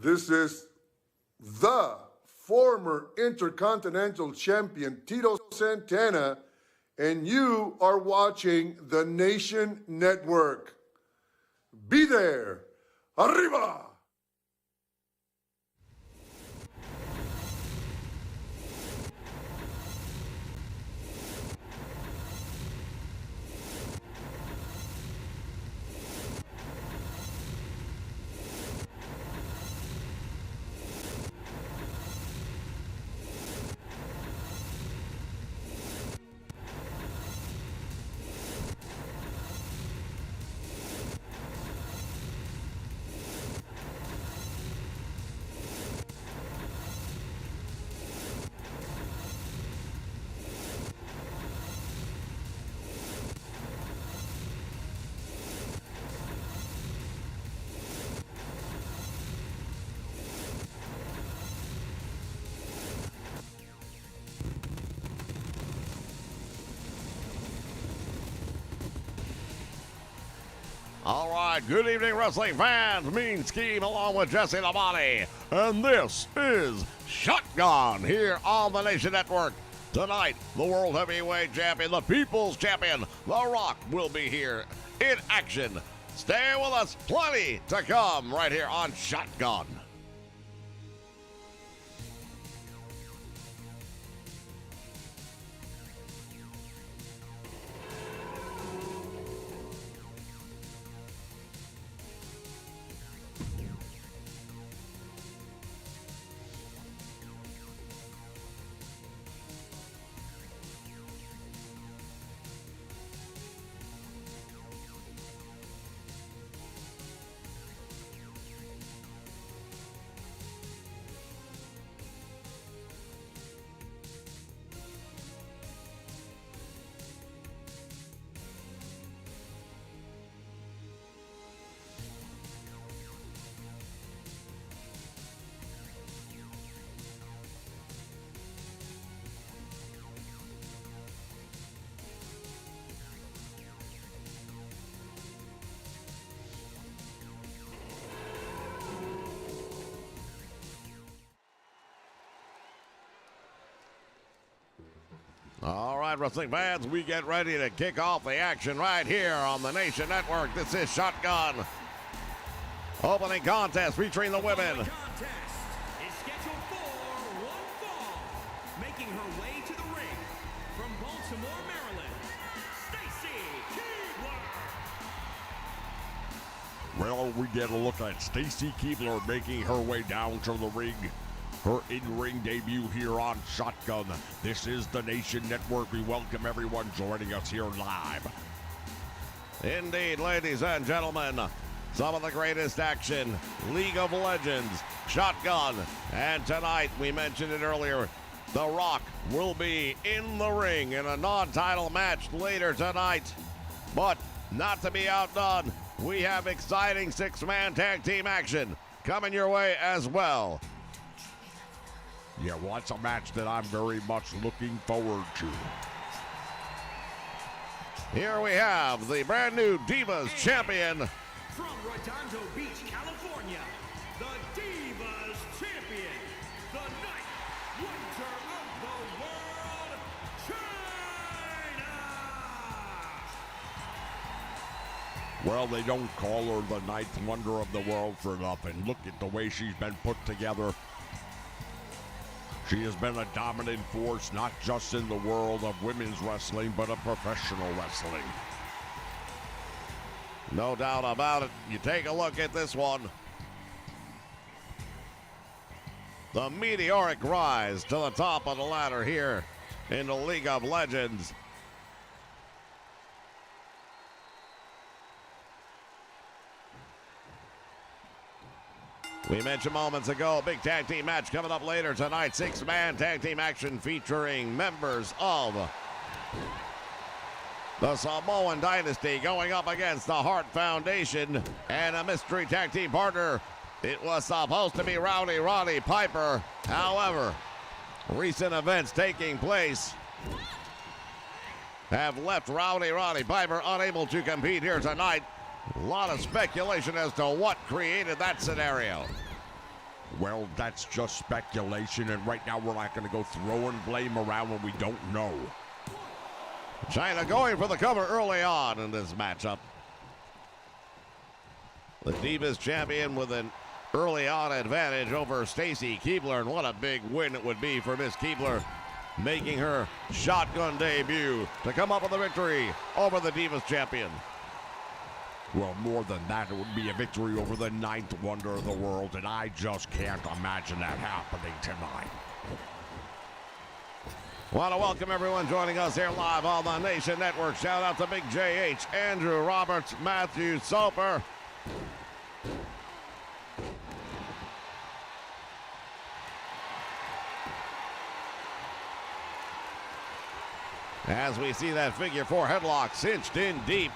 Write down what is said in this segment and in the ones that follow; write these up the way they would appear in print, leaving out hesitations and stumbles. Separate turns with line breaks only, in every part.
This is the former Intercontinental Champion Tito Santana, and you are watching the Nation Network. Be there. Arriba!
All right, good evening, wrestling fans. Mean Scheme along with Jesse Lamani. And this is Shotgun here on the Nation Network. Tonight, the World Heavyweight Champion, the People's Champion, The Rock, will be here in action. Stay with us, plenty to come right here on Shotgun. All right, wrestling fans, we get ready to kick off the action right here on the Nation Network. This is Shotgun. Opening contest featuring the women.
The contest is scheduled for one fall. Making her way to the ring from Baltimore, Maryland, Stacy Keibler.
Well, we get a look at Stacy Keibler making her way down to the ring. Her in-ring debut here on Shotgun. This is the Nation Network. We welcome everyone joining us here live. Indeed, ladies and gentlemen, some of the greatest action, League of Legends, Shotgun, and tonight, we mentioned it earlier, The Rock will be in the ring in a non-title match later tonight. But not to be outdone, we have exciting six-man tag team action coming your way as well. Yeah, well, that's a match that I'm very much looking forward to. Here we have the brand new Divas Champion.
From Redondo Beach, California, the Divas Champion, the Night Wonder of the World, China!
Well, they don't call her the Ninth Wonder of the World for nothing. Look at the way she's been put together. She has been a dominant force, not just in the world of women's wrestling, but of professional wrestling. No doubt about it. You take a look at this one. The meteoric rise to the top of the ladder here in the League of Legends. We mentioned moments ago, a big tag team match coming up later tonight. Six-man tag team action featuring members of the Samoan Dynasty going up against the Hart Foundation and a mystery tag team partner. It was supposed to be Rowdy Roddy Piper. However, recent events taking place have left Rowdy Roddy Piper unable to compete here tonight. A lot of speculation as to what created that scenario. Well, that's just speculation, and right now we're not going to go throwing blame around when we don't know.
Chyna going for the cover early on in this matchup. The Divas champion with an early on advantage over Stacy Keibler, and what a big win it would be for Miss Keibler, making her shotgun debut to come up with a victory over the Divas champion.
Well, more than that, it would be a victory over the 9th wonder of the world, and I just can't imagine that happening tonight.
Want to welcome everyone joining us here live on the Nation Network. Shout out to Big JH, Andrew Roberts, Matthew Soper. As we see that figure 4 headlock cinched in deep.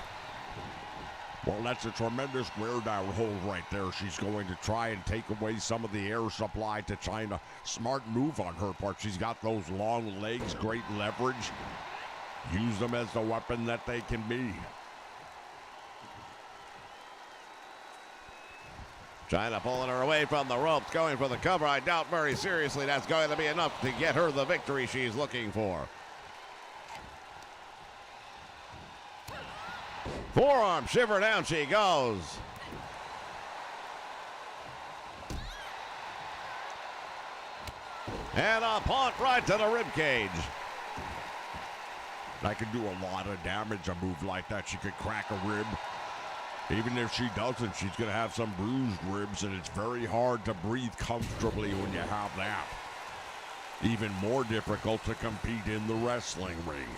Well, that's a tremendous wear down hold right there. She's going to try and take away some of the air supply to Chyna. Smart move on her part. She's got those long legs, great leverage. Use them as the weapon that they can be.
Chyna pulling her away from the ropes, going for the cover. I doubt very seriously that's going to be enough to get her the victory she's looking for. Forearm shiver, down she goes. And a punt right to the ribcage.
That can do a lot of damage, a move like that. She could crack a rib. Even if she doesn't, she's going to have some bruised ribs, and it's very hard to breathe comfortably when you have that. Even more difficult to compete in the wrestling ring.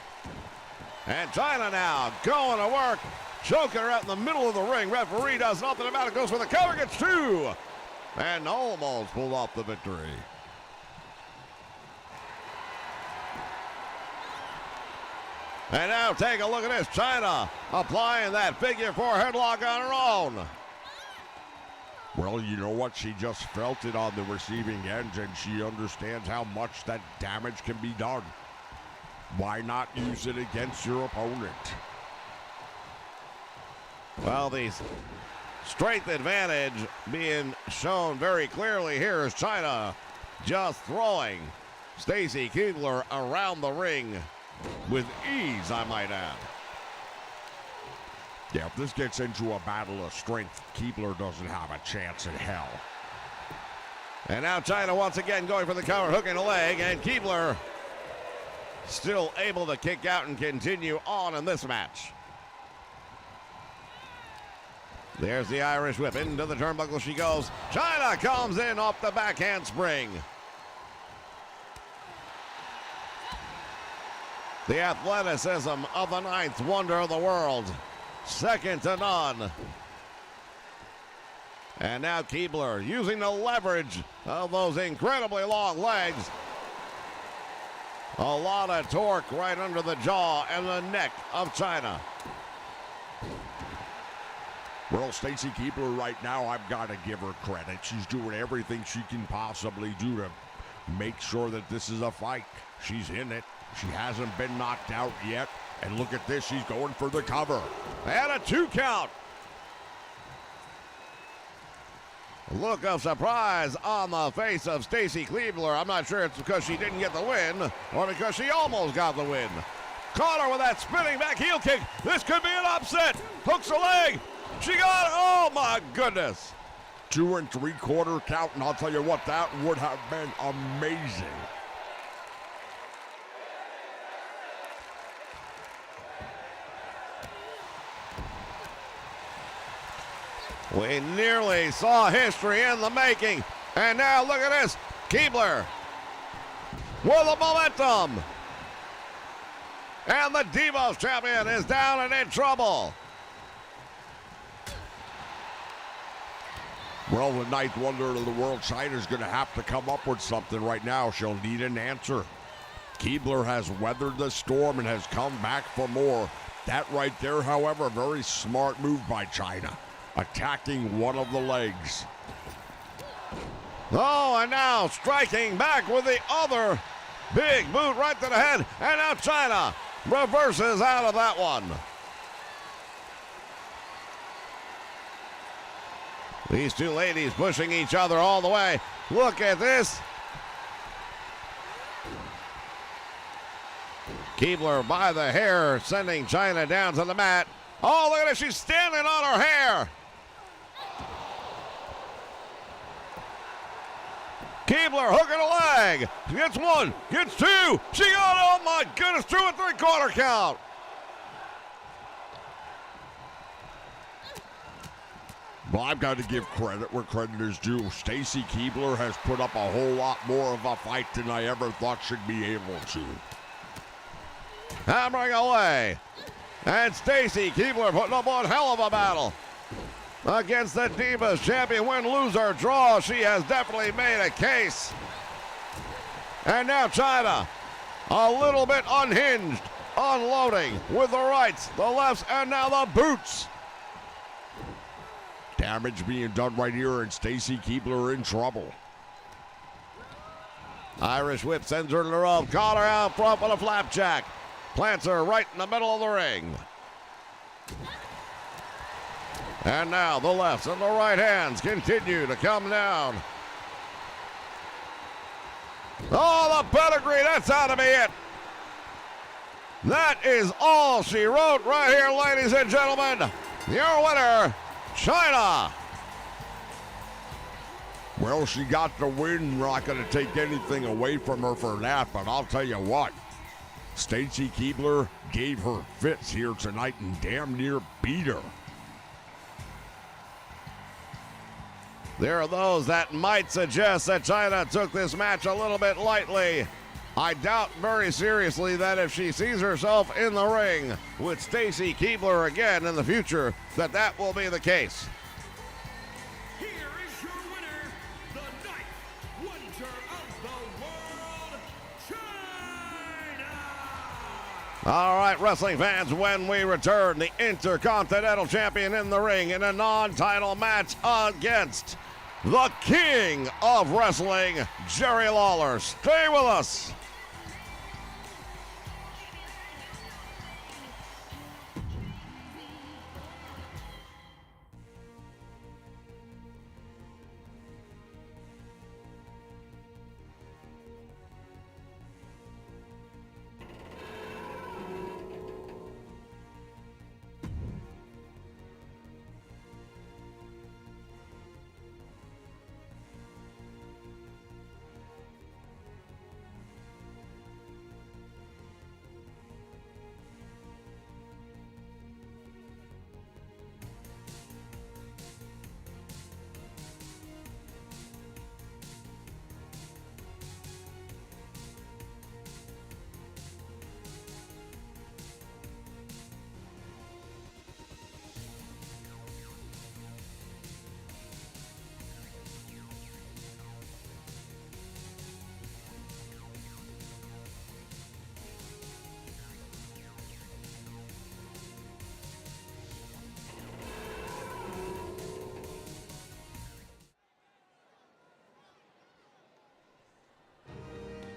And Chyna now going to work, choking her out in the middle of the ring. Referee does nothing about it, goes for the cover, gets 2, and almost pulled off the victory. And now take a look at this, Chyna applying that figure 4 headlock on her own.
Well, you know what? She just felt it on the receiving end, and she understands how much that damage can be done. Why not use it against your opponent?
Well, the strength advantage being shown very clearly here is Chyna just throwing Stacy Keibler around the ring with ease, I might add.
Yeah, if this gets into a battle of strength, Keibler doesn't have a chance in hell.
And now Chyna once again going for the cover, hooking a leg, and Keibler still able to kick out and continue on in this match. There's the Irish whip. Into the turnbuckle she goes. Chyna comes in off the backhand spring. The athleticism of the 9th wonder of the world. Second to none. And now Keibler using the leverage of those incredibly long legs. A lot of torque right under the jaw and the neck of Chyna.
Well, Stacy Keibler right now, I've got to give her credit. She's doing everything she can possibly do to make sure that this is a fight. She's in it. She hasn't been knocked out yet. And look at this, she's going for the cover.
And a 2 count. Look of surprise on the face of Stacy Keibler. I'm not sure it's because she didn't get the win or because she almost got the win. Caught her with that spinning back heel kick. This could be an upset. Hooks a leg. She got it. Oh, my goodness.
2 3/4 count, and I'll tell you what, that would have been amazing.
We nearly saw history in the making. And now look at this. Keibler with the momentum. And the Divas champion is down and in trouble.
Well, the 9th wonder of the world, Chyna's going to have to come up with something right now. She'll need an answer. Keibler has weathered the storm and has come back for more. That right there, however, a very smart move by Chyna. Attacking one of the legs.
Oh, and now striking back with the other big boot right to the head. And now Chyna reverses out of that one. These two ladies pushing each other all the way. Look at this. Keebler by the hair, sending Chyna down to the mat. Oh, look at it. She's standing on her hair. Keebler hooking a leg. She gets one, gets two. She got, oh my goodness, 2 3/4 count.
Well, I've got to give credit where credit is due. Stacy Keebler has put up a whole lot more of a fight than I ever thought she'd be able to.
Hammering away. And Stacy Keebler putting up one hell of a battle. Against the Divas champion, win, lose, or draw, she has definitely made a case. And now Chyna, a little bit unhinged, unloading with the rights, the lefts, and now the boots.
Damage being done right here, and Stacy Keebler in trouble.
Irish whip sends her to the rope. Collar out front with a flapjack. Plants her right in the middle of the ring. And now the lefts and the right hands continue to come down. Oh, the pedigree, that's out to be it. That is all she wrote right here, ladies and gentlemen. Your winner, Chyna.
Well, she got the win. We're not going to take anything away from her for that, but I'll tell you what. Stacy Keebler gave her fits here tonight and damn near beat her.
There are those that might suggest that Chyna took this match a little bit lightly. I doubt very seriously that if she sees herself in the ring with Stacy Keebler again in the future, that will be the case.
Here is your winner, the ninth wonder of the world, Chyna!
All right, wrestling fans, when we return, the Intercontinental Champion in the ring in a non-title match against the King of Wrestling, Jerry Lawler. Stay with us.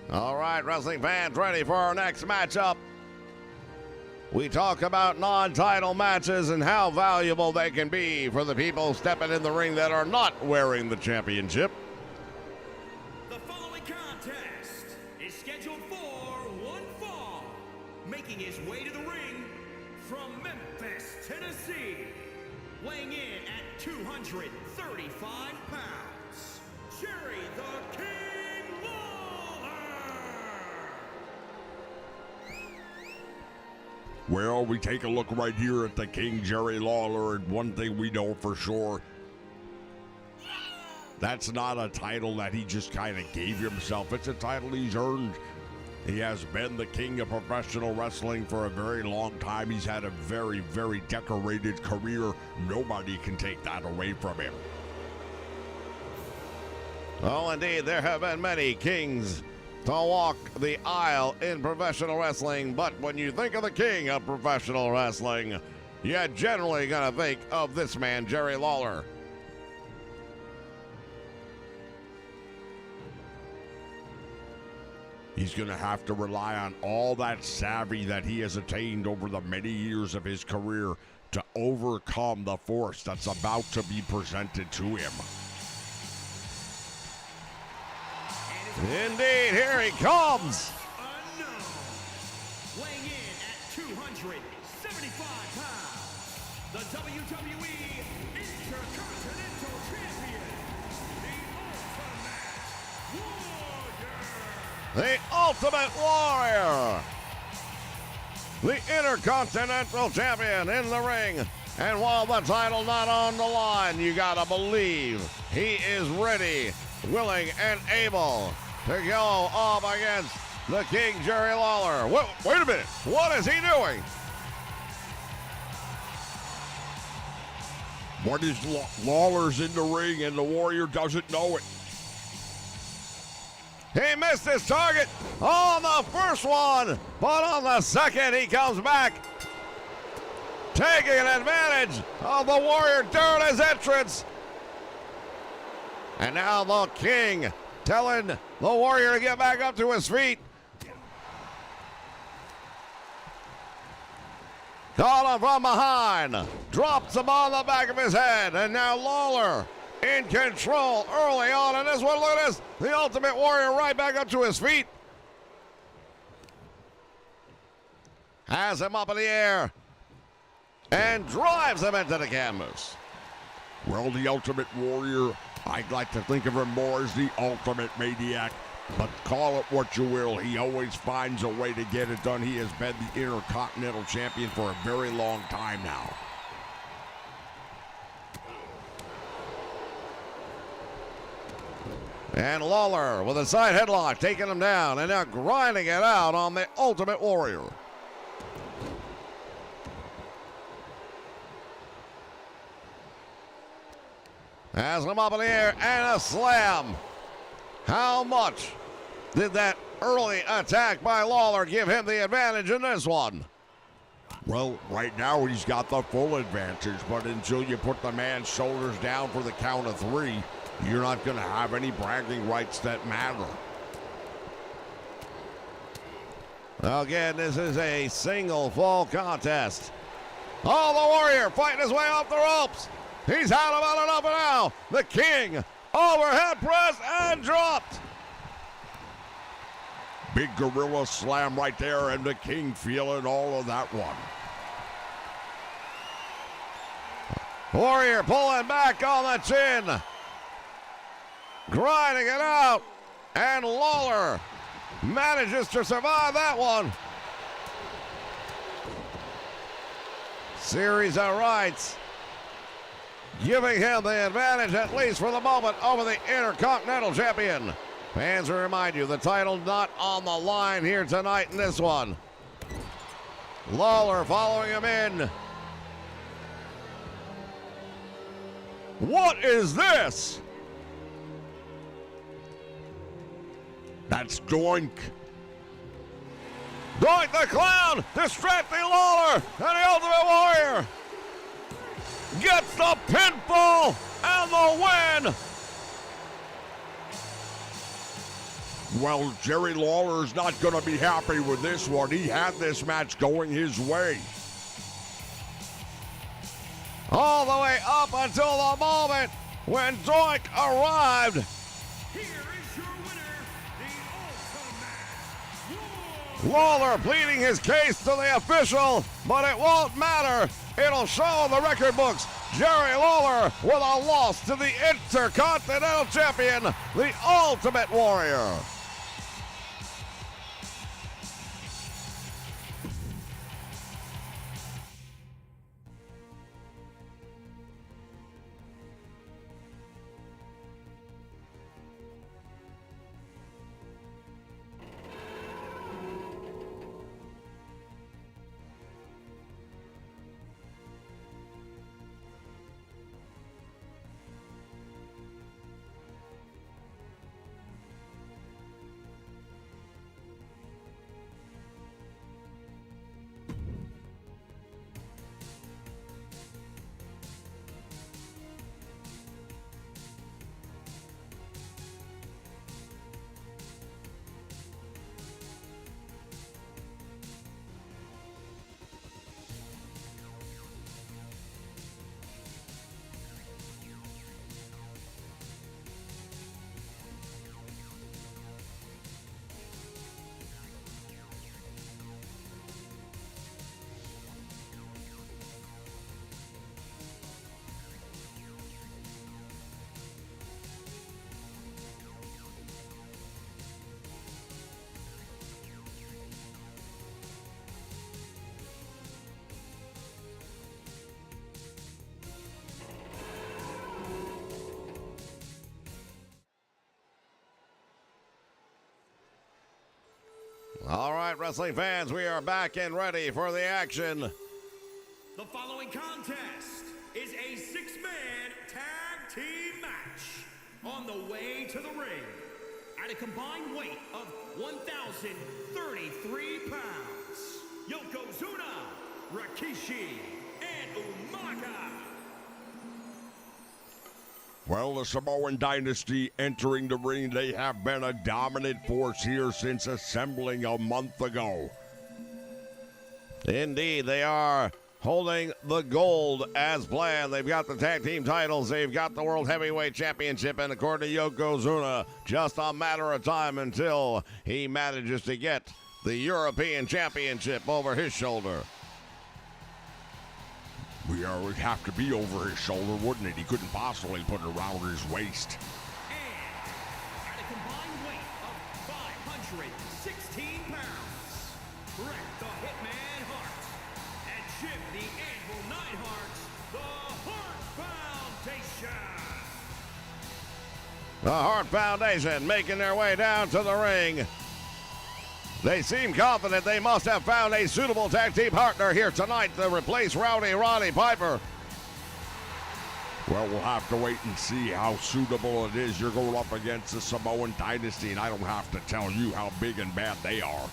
All right, wrestling fans, ready for our next matchup. We talk about non-title matches and how valuable they can be for the people stepping in the ring that are not wearing the championship.
The following contest is scheduled for one fall. Making his way to the ring from Memphis, Tennessee. Weighing in at 235 pounds, Jerry the King Lawler.
Well, we take a look right here at the King, Jerry Lawler, and one thing we know for sure, that's not a title that he just kind of gave himself. It's a title he's earned. He has been the king of professional wrestling for a very long time. He's had a very, very decorated career. Nobody can take that away from him.
Oh, indeed, there have been many kings to walk the aisle in professional wrestling, but when you think of the king of professional wrestling, you're generally going to think of this man, Jerry Lawler.
He's going to have to rely on all that savvy that he has attained over the many years of his career to overcome the force that's about to be presented to him.
Indeed, here he comes.
Unknown. Weighing in at 275 pounds, the WWE Intercontinental Champion, the Ultimate Warrior.
The Ultimate Warrior. The Intercontinental Champion in the ring. And while the title not on the line, you gotta believe he is ready, willing, and able to go up against the King, Jerry Lawler. Wait a minute. What is he doing?
What is Lawler's in the ring and the Warrior doesn't know it?
He missed his target on the first one, but on the second he comes back, taking advantage of the Warrior during his entrance. And now the King telling the Warrior to get back up to his feet. Caught him from behind, drops him on the back of his head, and now Lawler in control early on in this one. Look at this, the Ultimate Warrior right back up to his feet. Has him up in the air and drives him into the canvas.
Well, the Ultimate Warrior, I'd like to think of him more as the Ultimate Maniac, but call it what you will, he always finds a way to get it done. He has been the Intercontinental Champion for a very long time now.
And Lawler with a side headlock, taking him down, and now grinding it out on the Ultimate Warrior. Has him up in the air, and a slam. How much did that early attack by Lawler give him the advantage in this one?
Well, right now he's got the full advantage, but until you put the man's shoulders down for the count of three, you're not going to have any bragging rights that matter.
Again, this is a single fall contest. Oh, the Warrior fighting his way off the ropes. He's had about enough now. The King, overhead press and dropped.
Big gorilla slam right there, and the King feeling all of that one.
Warrior pulling back on the chin. Grinding it out. And Lawler manages to survive that one. Series of rights giving him the advantage, at least for the moment, over the Intercontinental Champion. Fans, will remind you, the title not on the line here tonight in this one. Lawler following him in. What is this?
That's Doink.
Doink the Clown distracting Lawler, and the Ultimate Warrior gets the pinfall and the win.
Well, Jerry Lawler's not going to be happy with this one. He had this match going his way.
All the way up until the moment when Doink arrived.
Here is your winner, the Ultimate
Lawler pleading his case to the official, but it won't matter. It'll show in the record books. Jerry Lawler with a loss to the Intercontinental Champion, the Ultimate Warrior. All right, wrestling fans, we are back and ready for the action.
The following contest is a six-man tag team match on the way to the ring at a combined weight of 1,033 pounds. Yokozuna, Rikishi, and Umaga.
Well, the Samoan Dynasty entering the ring. They have been a dominant force here since assembling a month ago.
Indeed, they are holding the gold as planned. They've got the tag team titles. They've got the World Heavyweight Championship. And according to Yokozuna, just a matter of time until he manages to get the European Championship over his shoulder.
We would have to be over his shoulder, wouldn't it? He couldn't possibly put it around his waist.
And at a combined weight of 516 pounds, Bret the Hitman Hart and Jim the Anvil Neidhart, the Hart Foundation.
The Hart Foundation making their way down to the ring. They seem confident they must have found a suitable tag team partner here tonight to replace Rowdy Roddy Piper.
Well, we'll have to wait and see how suitable it is. You're going up against the Samoan Dynasty, and I don't have to tell you how big and bad they are.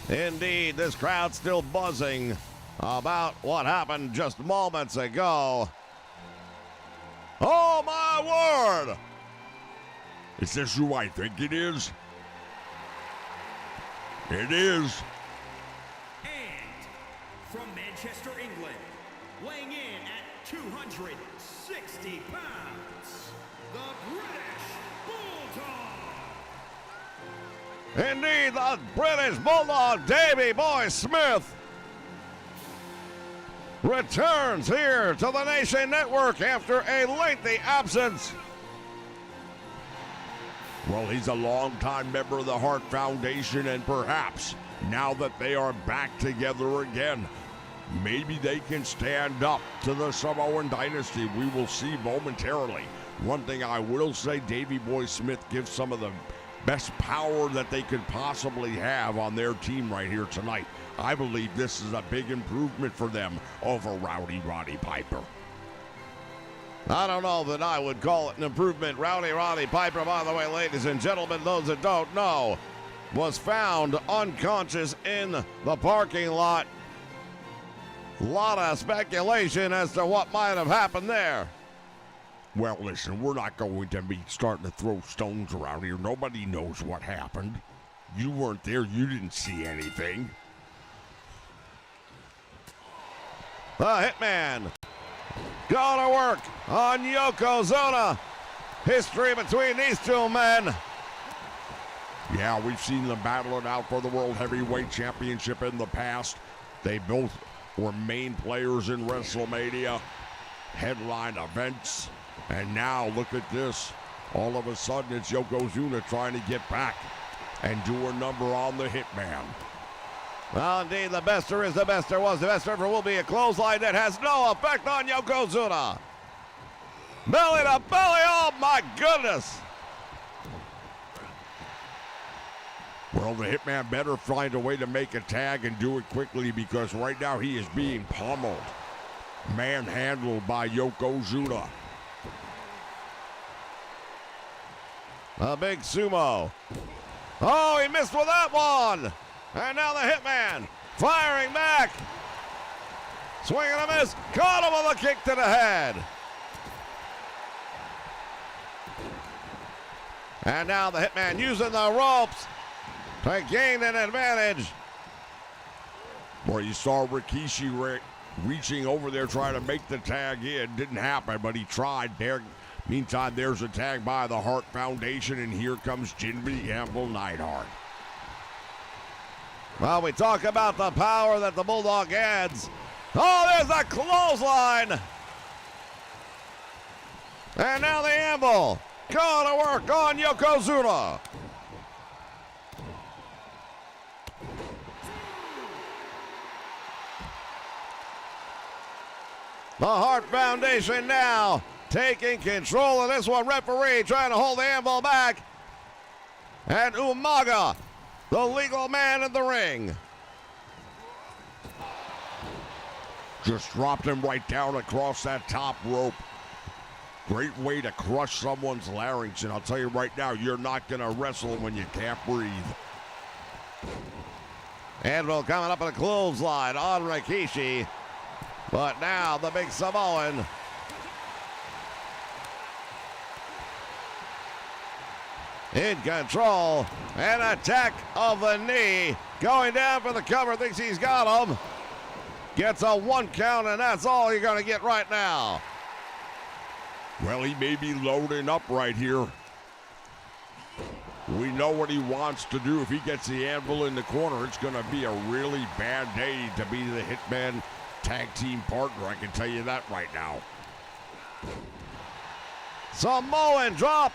Indeed, this crowd's still buzzing about what happened just moments ago. Oh, my word!
Is this who I think it is? It is.
And from Manchester, England, weighing in at 260 pounds, the British Bulldog.
Indeed, the British Bulldog, Davey Boy Smith, returns here to the Nation Network after a lengthy absence.
Well, he's a longtime member of the Hart Foundation, and perhaps now that they are back together again, maybe they can stand up to the Samoan Dynasty. We will see momentarily. One thing I will say, Davey Boy Smith gives some of the best power that they could possibly have on their team right here tonight. I believe this is a big improvement for them over Rowdy Roddy Piper.
I don't know that I would call it an improvement. Rowdy Roddy Piper, by the way, ladies and gentlemen, those that don't know, was found unconscious in the parking lot. A lot of speculation as to what might have happened there.
Well, listen, we're not going to be starting to throw stones around here. Nobody knows what happened. You weren't there. You didn't see anything.
The Hitman going to work on Yokozuna. History between these two men.
Yeah, we've seen them battle it out for the World Heavyweight Championship in the past. They both were main players in WrestleMania, headline events, and now look at this. All of a sudden, it's Yokozuna trying to get back and do a number on the Hitman.
Well, indeed, the best there is, the best there was, the best there ever will be. A clothesline that has no effect on Yokozuna. Belly to belly, oh my goodness.
Well, the Hitman better find a way to make a tag and do it quickly, because right now he is being pummeled, manhandled by Yokozuna.
A big sumo. Oh, he missed with that one. And now the Hitman firing back. Swing and a miss. Caught him with a kick to the head. And now the Hitman using the ropes to gain an advantage.
Well, you saw Rikishi reaching over there trying to make the tag in. Didn't happen, but he tried there. Meantime, there's a tag by the Hart Foundation, and here comes Jim the Anvil Neidhart.
Well, we talk about the power that the Bulldog adds. Oh, there's a clothesline. And now the Anvil going to work on Yokozuna. The Hart Foundation now taking control of this one. Referee trying to hold the Anvil back. And Umaga the legal man in the ring.
Just dropped him right down across that top rope. Great way to crush someone's larynx, and I'll tell you right now, you're not going to wrestle when you can't breathe.
Anvil coming up in a clothesline on Rikishi. But now the big Samoan in control. An attack of the knee. Going down for the cover. Thinks he's got him. Gets a 1 count, and that's all you're going to get right now.
Well, he may be loading up right here. We know what he wants to do. If he gets the Anvil in the corner, it's going to be a really bad day to be the Hitman tag team partner. I can tell you that right now.
Samoan drop.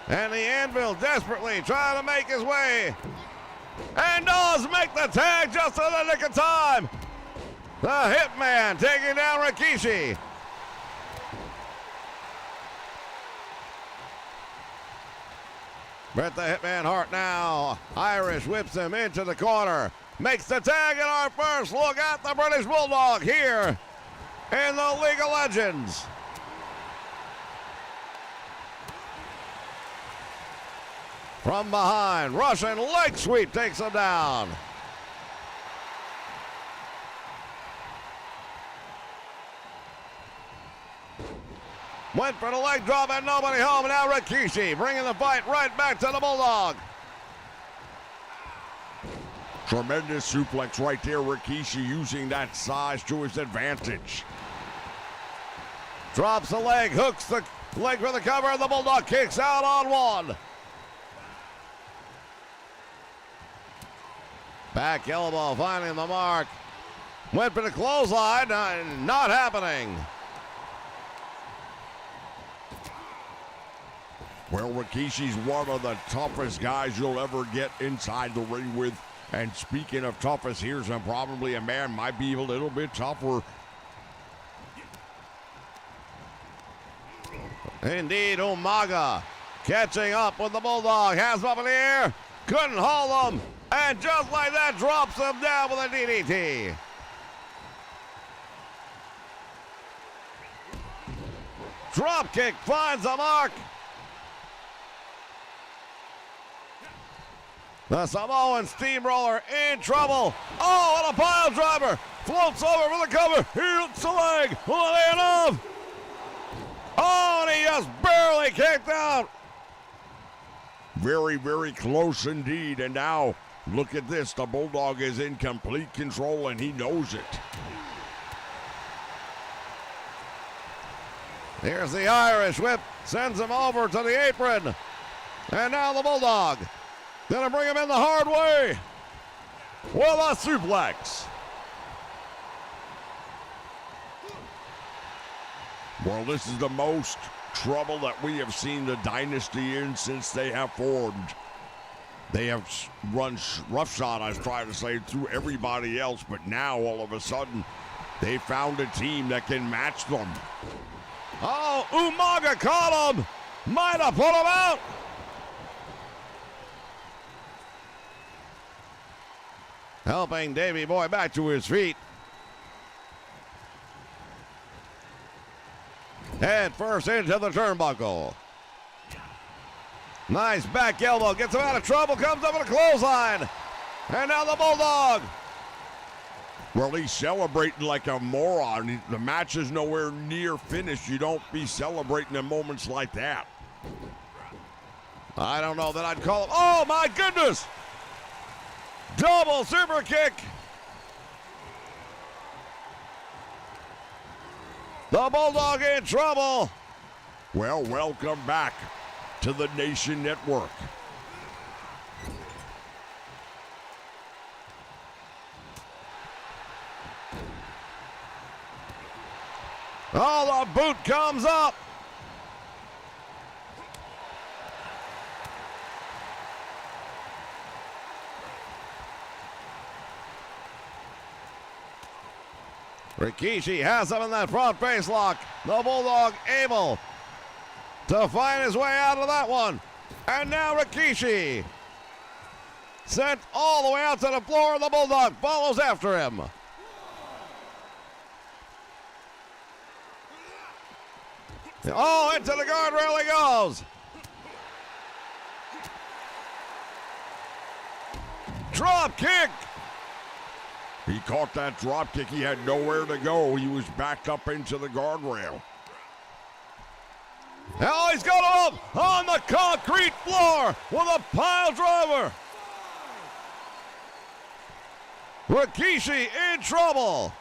And the Anvil desperately trying to make his way. And does make the tag just in the nick of time. The Hitman taking down Rikishi. Bret the Hitman Hart now. Irish whips him into the corner. Makes the tag in our first look at the British Bulldog here in the League of Legends. From behind, Russian leg sweep takes him down. Went for the leg drop and nobody home. Now Rikishi bringing the fight right back to the Bulldog.
Tremendous suplex right there. Rikishi using that size to his advantage.
Drops the leg, hooks the leg for the cover, and the Bulldog kicks out on one. Back elbow finding the mark. Went for the clothesline, not happening.
Well, Rikishi's one of the toughest guys you'll ever get inside the ring with. And speaking of toughest, here's probably a man might be a little bit tougher.
Indeed, Umaga catching up with the Bulldog. Has him up in the air. Couldn't haul him. And just like that, drops him down with a DDT. Drop kick finds the mark. The Samoan Steamroller in trouble. Oh, and a pile driver. Floats over for the cover. He hooks the leg. Will it enough? Oh, and he just barely kicked out.
Very, very close indeed. And now, look at this. The Bulldog is in complete control, and he knows it.
Here's the Irish whip. Sends him over to the apron. And now the Bulldog. Gonna bring him in the hard way with a suplex.
Well, this is the most trouble that we have seen the Dynasty in since they have formed. They have run roughshod, I was trying to say, through everybody else, but now all of a sudden they found a team that can match them.
Oh, Umaga caught him. Might have put him out. Helping Davey Boy back to his feet. Head first into the turnbuckle. Nice back elbow. Gets him out of trouble. Comes up with a clothesline. And now the Bulldog.
Well, he's celebrating like a moron. The match is nowhere near finished. You don't be celebrating in moments like that.
I don't know that I'd call him. Oh, my goodness. Double super kick. The Bulldog in trouble.
Well, welcome back to the Nation Network.
Oh, the boot comes up. Rikishi has him in that front face lock. The Bulldog able to find his way out of that one. And now Rikishi sent all the way out to the floor. The Bulldog follows after him. Oh, into the guardrail he goes. Drop kick.
He caught that drop kick. He had nowhere to go. He was backed up into the guardrail.
Now he's got him up on the concrete floor with a pile driver. Rikishi in trouble.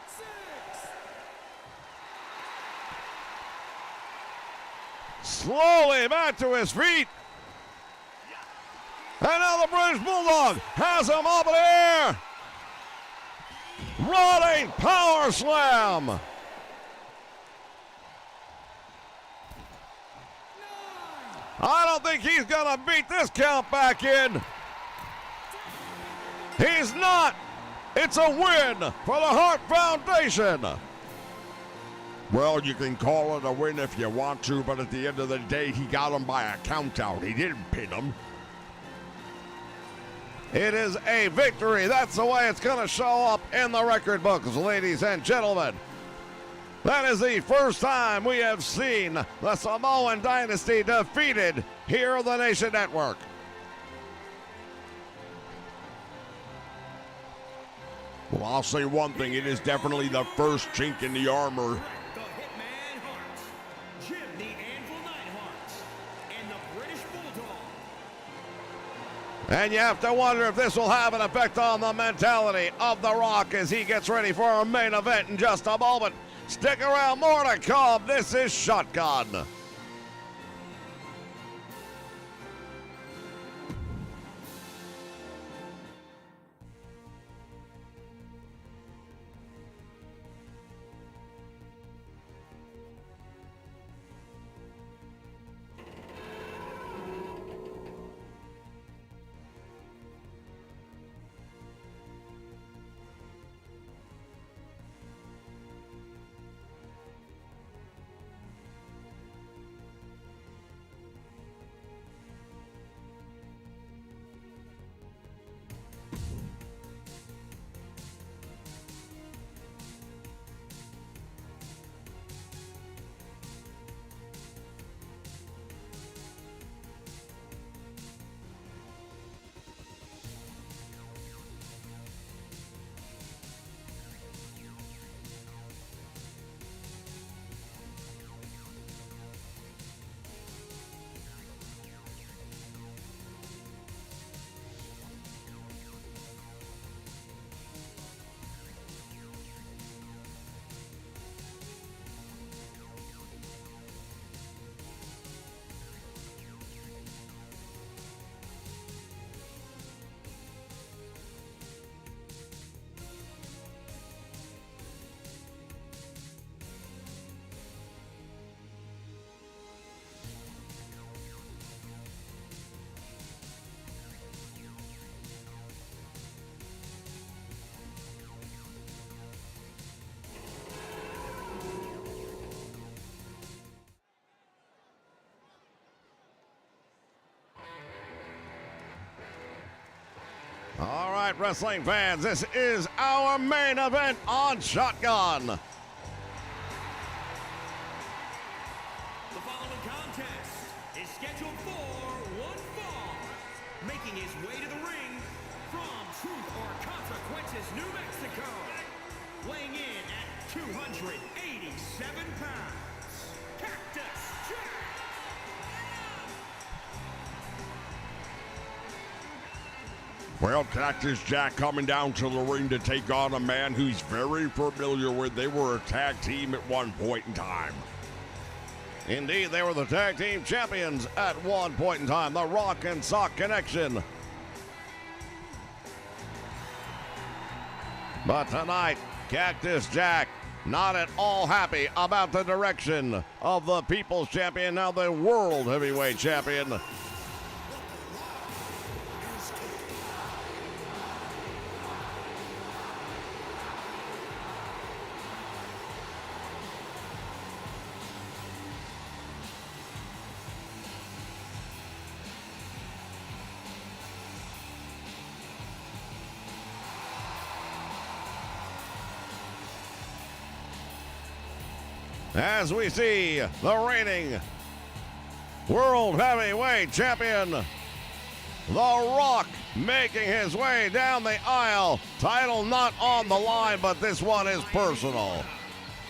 Slowly back to his feet. And now the British Bulldog has him up in the air. Running power slam. I don't think he's going to beat this count back in. He's not. It's a win for the Hart Foundation.
Well, you can call it a win if you want to, but at the end of the day, he got him by a count out. He didn't pin him.
It is a victory. That's the way it's going to show up in the record books, ladies and gentlemen. That is the first time we have seen the Samoan Dynasty defeated here on the Nation Network.
Well, I'll say one thing. It is definitely the first chink in the armor.
The Hitman Hart, Jim the Anvil Neidhart, and the British Bulldog.
And you have to wonder if this will have an effect on the mentality of The Rock as he gets ready for our main event in just a moment. Stick around, more to come. This is Shotgun. All right, wrestling fans, this is our main event on Shotgun.
The following contest is scheduled for one fall. Making his way to the ring from Truth or Consequences, New Mexico. Weighing in at 287 pounds, Cactus Jack.
Well, Cactus Jack coming down to the ring to take on a man who's very familiar with. They were a tag team at one point in time.
Indeed, they were the tag team champions at one point in time, the Rock and Sock Connection. But tonight, Cactus Jack not at all happy about the direction of the People's Champion, now the World Heavyweight Champion. as we see the reigning World Heavyweight Champion, The Rock, making his way down the aisle. Title not on the line, but this one is personal.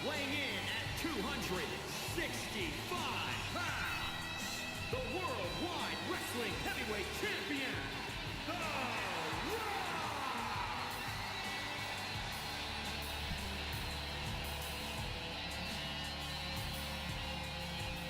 Weighing in at 265 pounds, the Worldwide Wrestling Heavyweight Champion, The Rock!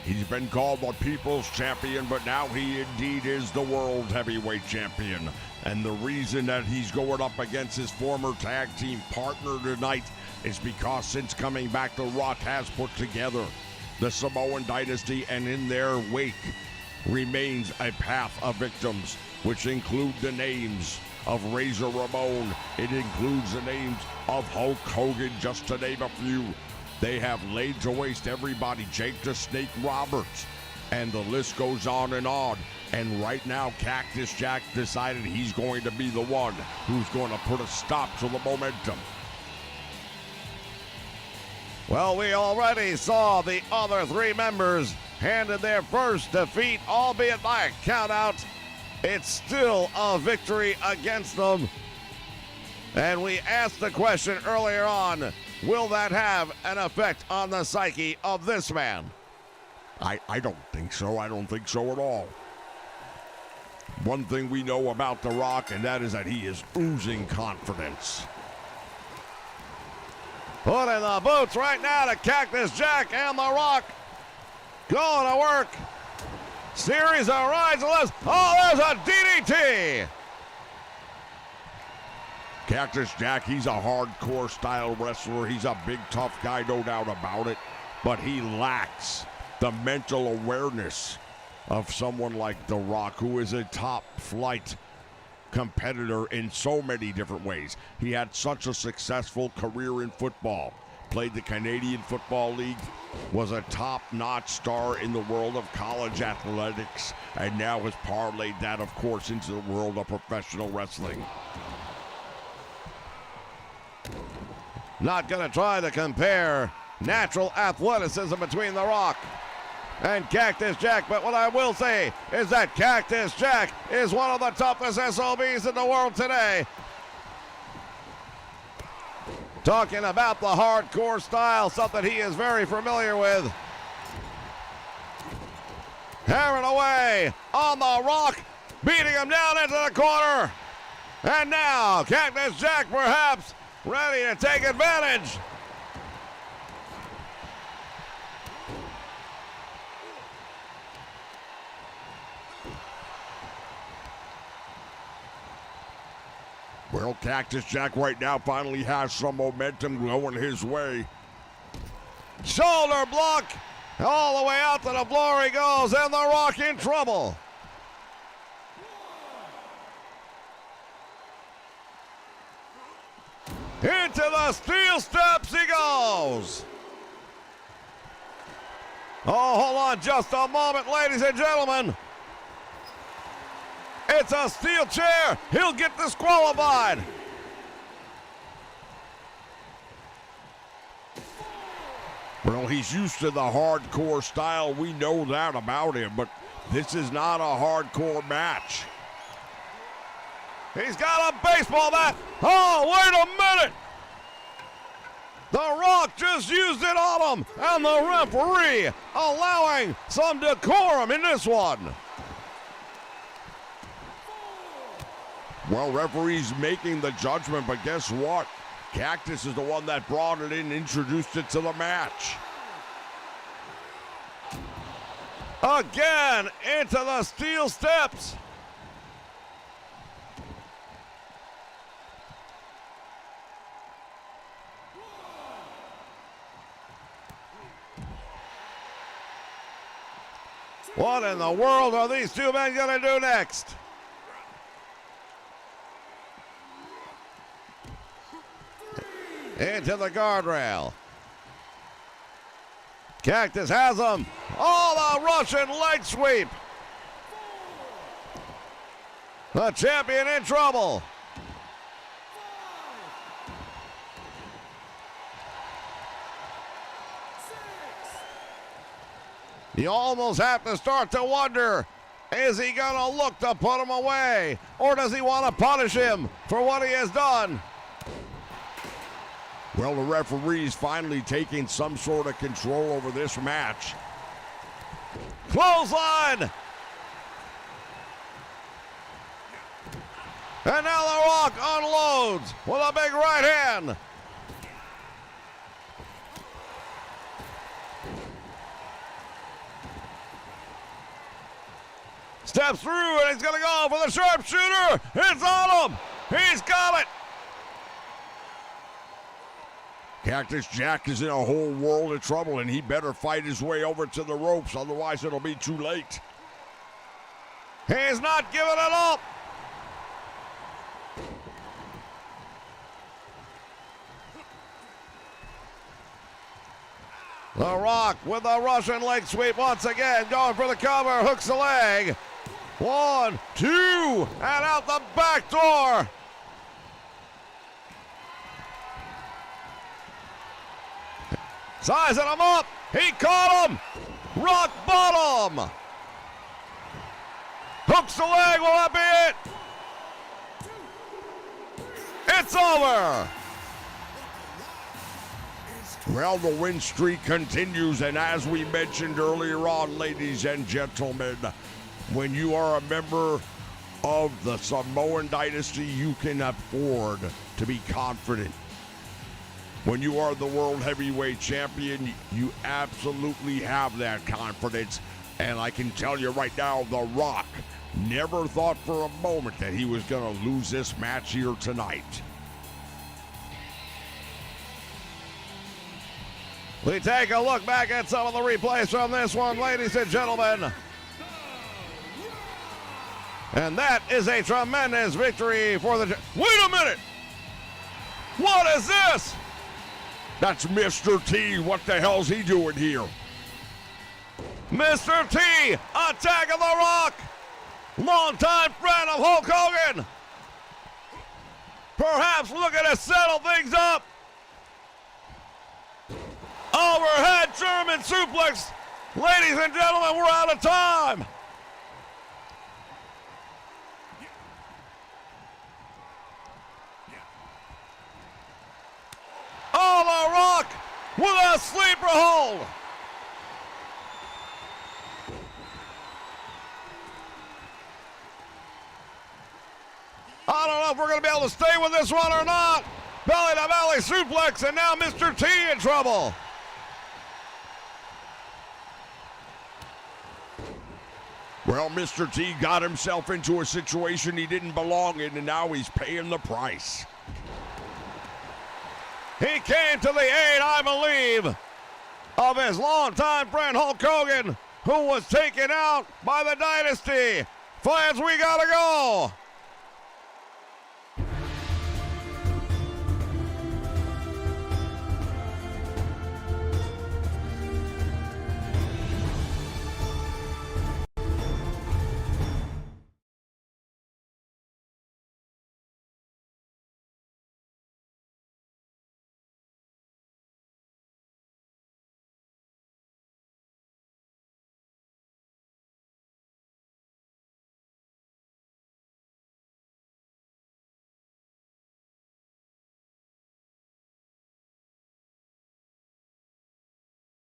He's been called the People's Champion, but now he indeed is the World Heavyweight Champion. And the reason that he's going up against his former tag team partner tonight is because since coming back, The Rock has put together the Samoan dynasty, and in their wake remains a path of victims, which include the names of Razor Ramon. It includes the names of Hulk Hogan, just to name a few. They have laid to waste everybody, Jake the Snake Roberts, and the list goes on and on. And right now, Cactus Jack decided he's going to be the one who's going to put a stop to the momentum.
Well, we already saw the other three members handed their first defeat, albeit by a countout. It's still a victory against them. And we asked the question earlier on, will that have an effect on the psyche of this man?
I don't think so. I don't think so at all. One thing we know about The Rock, and that is that he is oozing confidence.
Put in the boots right now to Cactus Jack and The Rock. Going to work. Series of rides and lefts. Oh, there's a DDT.
Cactus Jack, he's a hardcore style wrestler. He's a big, tough guy, no doubt about it. But he lacks the mental awareness of someone like The Rock, who is a top flight competitor in so many different ways. He had such a successful career in football, played the Canadian Football League, was a top-notch star in the world of college athletics, and now has parlayed that, of course, into the world of professional wrestling.
Not going to try to compare natural athleticism between The Rock and Cactus Jack, but what I will say is that Cactus Jack is one of the toughest SOBs in the world today. Talking about the hardcore style, something he is very familiar with. Hammering away on The Rock, beating him down into the corner. And now Cactus Jack perhaps ready to take advantage.
Well, Cactus Jack right now finally has some momentum going his way.
Shoulder block. All the way out to the floor he goes, and The Rock in trouble. Into the steel steps he goes. Oh, hold on just a moment, ladies and gentlemen. It's a steel chair. He'll get disqualified.
Well, he's used to the hardcore style. We know that about him, but this is not a hardcore match.
He's got a baseball bat. Oh, wait a minute. The Rock just used it on him, and the referee allowing some decorum in this one.
Well, referee's making the judgment, but guess what? Cactus is the one that brought it in, introduced it to the match.
Again, into the steel steps. What in the world are these two men going to do next? Into the guardrail. Cactus has him. Oh, the Russian leg sweep. The champion in trouble. You almost have to start to wonder, is he going to look to put him away? Or does he want to punish him for what he has done?
Well, the referee's finally taking some sort of control over this match.
Clothesline! And now The Rock unloads with a big right hand. Steps through and he's going to go for the sharpshooter. It's on him. He's got it.
Cactus Jack is in a whole world of trouble, and he better fight his way over to the ropes, otherwise it'll be too late.
He's not giving it up. The Rock with a Russian leg sweep once again, going for the cover, hooks the leg. 1, 2, and out the back door. Sizing him up. He caught him. Rock bottom. Hooks the leg. Will that be it? It's over.
Well, the win streak continues, and as we mentioned earlier on, ladies and gentlemen, when you are a member of the Samoan dynasty, you can afford to be confident. When you are the World Heavyweight Champion, you absolutely have that confidence. And I can tell you right now, The Rock never thought for a moment that he was going to lose this match here tonight.
We take a look back at some of the replays from this one, ladies and gentlemen. And that is a tremendous victory for the... Wait a minute! What is this?
That's Mr. T. What the hell's he doing here?
Mr. T attacking The Rock. Longtime friend of Hulk Hogan. Perhaps looking to settle things up. Overhead German suplex. Ladies and gentlemen, we're out of time. Oh, The Rock with a sleeper hold. I don't know if we're going to be able to stay with this one or not. Belly to belly suplex, and now Mr. T in trouble.
Well, Mr. T got himself into a situation he didn't belong in, and now he's paying the price.
He came to the aid, I believe, of his longtime friend Hulk Hogan, who was taken out by the Dynasty. Fans, we gotta go.